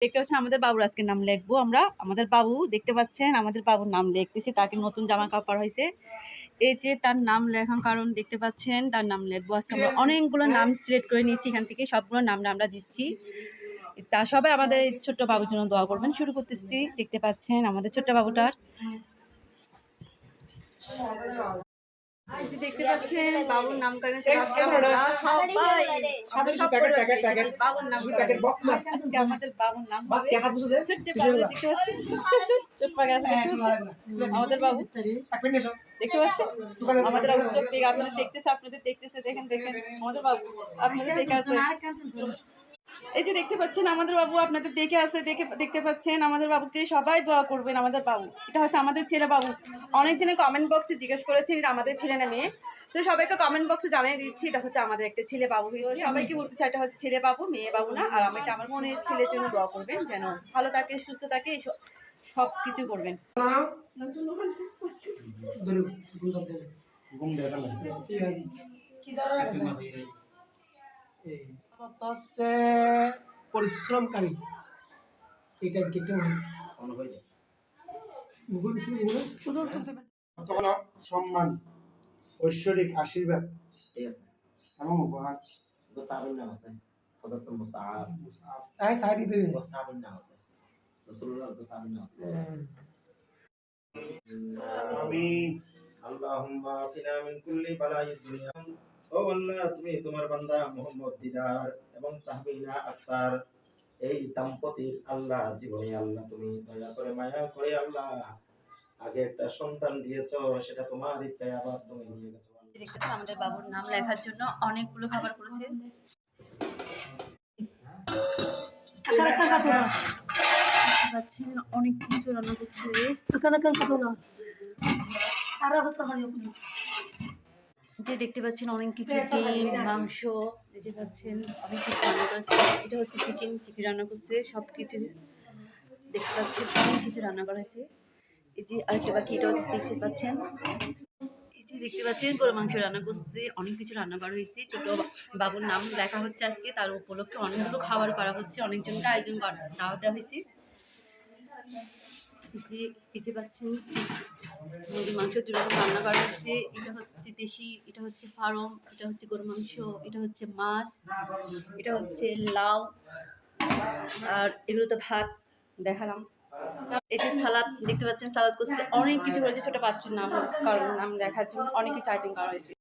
দেখতে পাচ্ছেন আমাদের বাবুর আজকে নাম লিখবো আমরা। আমাদের বাবু দেখতে পাচ্ছেন আমাদের বাবুর নাম লিখতেছি। তাকে নতুন জামা কাপড় হয়েছে। এই যে তার নাম লেখার কারণ দেখতে পাচ্ছেন তার নাম লিখবো। আজকে আমরা অনেকগুলো নাম সিলেক্ট করে নিয়েছি এখান থেকে। সবগুলো নাম আমরা দিচ্ছি। তা সবাই আমাদের ছোট্ট বাবুর জন্য দোয়া করবেন। শুরু করতেছি। দেখতে পাচ্ছেন আমাদের ছোট্ট বাবুটার দেখতে পাচ্ছেন বাবুর নামকরণ বাবুর নাম আজকে আমাদের বাবুর নাম আমাদের বাবু দেখতে পাচ্ছেন আমাদের আপনাদের দেখতেছে দেখেন আমাদের বাবু আপনাদের দেখে আছে। এই যে দেখতে পাচ্ছেন আমাদের বাবু আপনাদের দেখে আছে দেখতে পাচ্ছেন আমাদের বাবুকে সবাই দোয়া করবেন। আমাদের বাবু এটা হচ্ছে আমাদের ছেলে বাবু। অনেকজনে কমেন্ট বক্সে জিজ্ঞেস করেছেন এটা আমাদের ছেলে না মেয়ে, তো সবাইকে কমেন্ট বক্সে জানিয়ে দিচ্ছি এটা হচ্ছে আমাদের একটা ছেলে বাবু হয়েছে। সবাইকে বলতে চাই এটা হচ্ছে ছেলে বাবু মেয়ে বাবু না। আর আমাকে আমার মনের ছেলের জন্য দোয়া করবেন যেন ভালো থাকে সুস্থ থাকে সব কিছু করবেন। হচ্ছে পরিশ্রমকারী এটা সম্মান ঐশ্বরিক আশীর্বাদ এবং উপহার নাম আছে আল্লাহুম্মা ফিনা মিন কুল্লি বালাইদ দুনিয়া। ও আল্লাহ তুমি তোমার বান্দা মোহাম্মদ দিদার এবং তাহমিনা আক্তার এই দম্পতির আল্লাহ জীবনে আল্লাহ তুমি দয়া করে মায়া করে আল্লাহ আগে একটা সন্তান দিয়েছো সেটা তোমার ইচ্ছায় আবার তুমি নিয়ে গেছো। দেখতেছেন আমাদের বাবুর নাম লেখার জন্য অনেকগুলো খাবার করেছে। অনেক কিছু রান্না করছে যে দেখতে পাচ্ছেন অনেক কিছু ডিম মাংস দেখতে পাচ্ছেন অনেক কিছু রান্না করছে। এটা হচ্ছে চিকেন রান্না করছে সব কিছু দেখতে পাচ্ছেন অনেক কিছু রান্না করা হয়েছে। এই যে আরেকটা বাকি এটাও দেখতে পাচ্ছেন। এই যে দেখতে পাচ্ছেন গরু মাংস রান্না করছে অনেক কিছু রান্না করা হয়েছে। ছোট বাবুর নাম দেখা হচ্ছে আজকে তার উপলক্ষে অনেকগুলো খাবার করা হচ্ছে অনেকজনকে আয়োজন দাওয়াত দেওয়া হয়েছে। যে দেখতে পাচ্ছেন মুরগির মাংস দুই রকম রান্না করা হয়েছে। এটা হচ্ছে দেশি এটা হচ্ছে ফার্ম এটা হচ্ছে গরু মাংস এটা হচ্ছে মাছ এটা হচ্ছে লাউ আর এগুলো তো ভাত দেখালাম। এই যে সালাদ দেখতে পাচ্ছেন সালাদ করছে অনেক কিছু করেছে ছোট বাচ্চার নাম কারণ নাম দেখার জন্য অনেক কিছু আইটেম করা হয়েছে।